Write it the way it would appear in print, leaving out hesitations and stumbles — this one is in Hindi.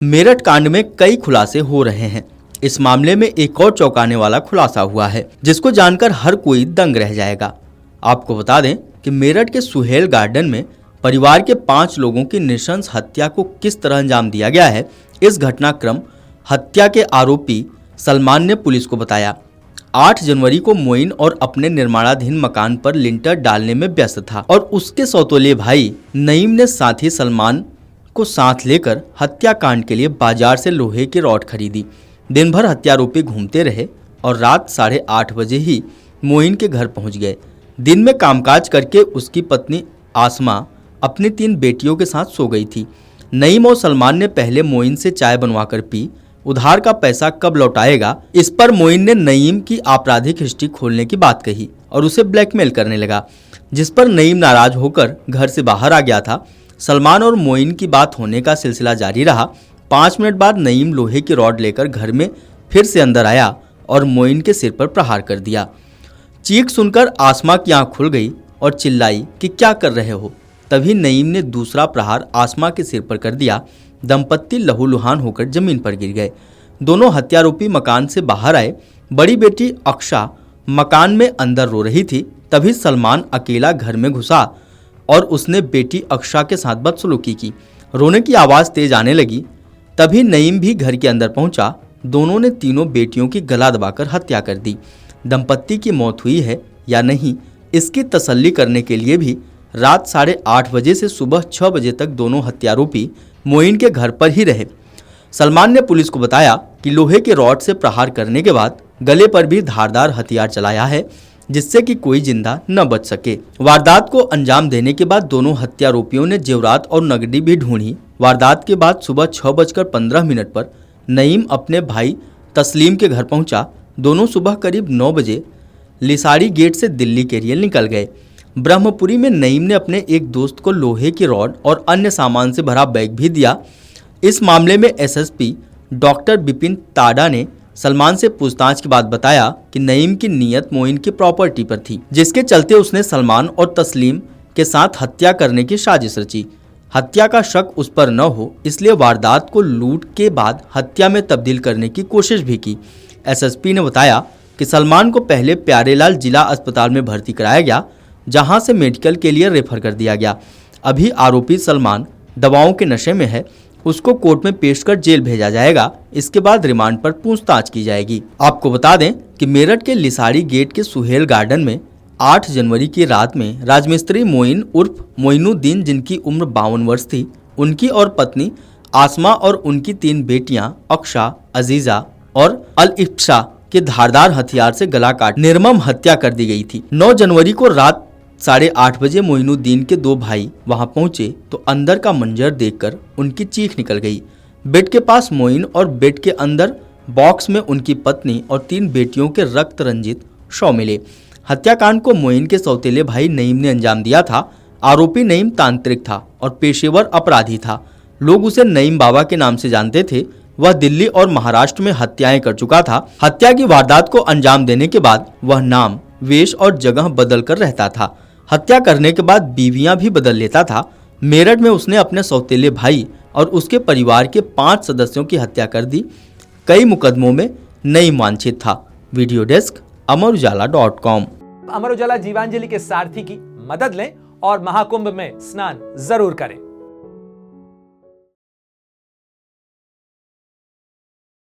मेरठ कांड में कई खुलासे हो रहे हैं। इस मामले में एक और चौंकाने वाला खुलासा हुआ है जिसको जानकर हर कोई दंग रह जाएगा। आपको बता दें कि मेरठ के सुहेल गार्डन में परिवार के 5 लोगों की नृशंस हत्या को किस तरह अंजाम दिया गया है। इस घटनाक्रम हत्या के आरोपी सलमान ने पुलिस को बताया। 8 जनवरी को मोइन और अपने निर्माणाधीन मकान पर लिंटर डालने में व्यस्त था और उसके सौतेले भाई नईम ने साथी सलमान को साथ लेकर हत्याकांड के लिए बाजार से लोहे की रॉड खरीदी। दिन भर हत्यारोपी घूमते रहे और रात 8:30 बजे ही मोइन के घर पहुंच गए। दिन में कामकाज करके उसकी पत्नी आसमा अपनी 3 बेटियों के साथ सो गई थी। नईम और सलमान ने पहले मोइन से चाय बनवाकर पी। उधार का पैसा कब लौटाएगा, इस पर मोइन ने नईम की आपराधिक हिस्ट्री खोलने की बात कही और उसे ब्लैकमेल करने लगा, जिस पर नईम नाराज होकर घर से बाहर आ गया था। सलमान और मोइन की बात होने का सिलसिला जारी रहा। 5 मिनट बाद नईम लोहे की रॉड लेकर घर में फिर से अंदर आया और मोइन के सिर पर प्रहार कर दिया। चीख सुनकर आसमा की आंख खुल गई और चिल्लाई कि क्या कर रहे हो। तभी नईम ने दूसरा प्रहार आसमा के सिर पर कर दिया। दंपत्ति लहूलुहान होकर जमीन पर गिर गए। दोनों हत्यारोपी मकान से बाहर आए। बड़ी बेटी अक्षा मकान में अंदर रो रही थी। तभी सलमान अकेला घर में घुसा और उसने बेटी अक्षा के साथ बदसलूकी की। रोने की आवाज़ तेज आने लगी। तभी नईम भी घर के अंदर पहुंचा। दोनों ने तीनों बेटियों की गला दबाकर हत्या कर दी। दंपत्ति की मौत हुई है या नहीं, इसकी तसल्ली करने के लिए भी रात 8:30 बजे से सुबह 6 बजे तक दोनों हत्यारोपी मोइन के घर पर ही रहे। सलमान ने पुलिस को बताया कि लोहे के रॉड से प्रहार करने के बाद गले पर भी धारदार हथियार चलाया है, जिससे कि कोई जिंदा न बच सके। वारदात को अंजाम देने के बाद दोनों हत्यारोपियों ने जेवरात और नकदी भी ढूंढी। वारदात के बाद सुबह 6:15 पर नईम अपने भाई तस्लीम के घर पहुंचा। दोनों सुबह करीब 9 बजे लिसाड़ी गेट से दिल्ली के लिए निकल गए। ब्रह्मपुरी में नईम ने अपने एक दोस्त को लोहे की रॉड और अन्य सामान से भरा बैग भी दिया। इस मामले में एसएसपी डॉक्टर बिपिन ताडा ने सलमान से पूछताछ के बाद बताया कि नईम की नीयत मोइन की प्रॉपर्टी पर थी, जिसके चलते उसने सलमान और तस्लीम के साथ हत्या करने की साजिश रची। हत्या का शक उस पर न हो, इसलिए वारदात को लूट के बाद हत्या में तब्दील करने की कोशिश भी की। एसएसपी ने बताया कि सलमान को पहले प्यारेलाल जिला अस्पताल में भर्ती कराया गया, जहां से मेडिकल के लिए रेफर कर दिया गया। अभी आरोपी सलमान दवाओं के नशे में है। उसको कोर्ट में पेश कर जेल भेजा जाएगा। इसके बाद रिमांड पर पूछताछ की जाएगी। आपको बता दें कि मेरठ के लिसाड़ी गेट के सुहेल गार्डन में 8 जनवरी की रात में राजमिस्त्री मोइन उर्फ मोइनुद्दीन, जिनकी उम्र 52 वर्ष थी, उनकी और पत्नी आसमा और उनकी 3 बेटियां अक्षा, अजीजा और अल-इफ्शा के धारदार हथियार से गला काट निर्मम हत्या कर दी गई थी। 9 जनवरी को रात 8:30 बजे मोइनुद्दीन के 2 भाई वहां पहुंचे तो अंदर का मंजर देखकर उनकी चीख निकल गई। बेड के पास मोइन और बेड के अंदर बॉक्स में उनकी पत्नी और 3 बेटियों के रक्त रंजित शव मिले। हत्याकांड को मोइन के सौतेले भाई नईम ने अंजाम दिया था। आरोपी नईम तांत्रिक था और पेशेवर अपराधी था। लोग उसे नईम बाबा के नाम से जानते थे। वह दिल्ली और महाराष्ट्र में हत्याएं कर चुका था। हत्या की वारदात को अंजाम देने के बाद वह नाम, वेश और जगह बदल कर रहता था। हत्या करने के बाद बीवियां भी बदल लेता था। मेरठ में उसने अपने सौतेले भाई और उसके परिवार के 5 सदस्यों की हत्या कर दी। कई मुकदमों में नईम वांछित था। Video desk अमरउजाला.com। अमर उजाला जीवांजलि के सारथी की मदद लें और महाकुंभ में स्नान जरूर करें।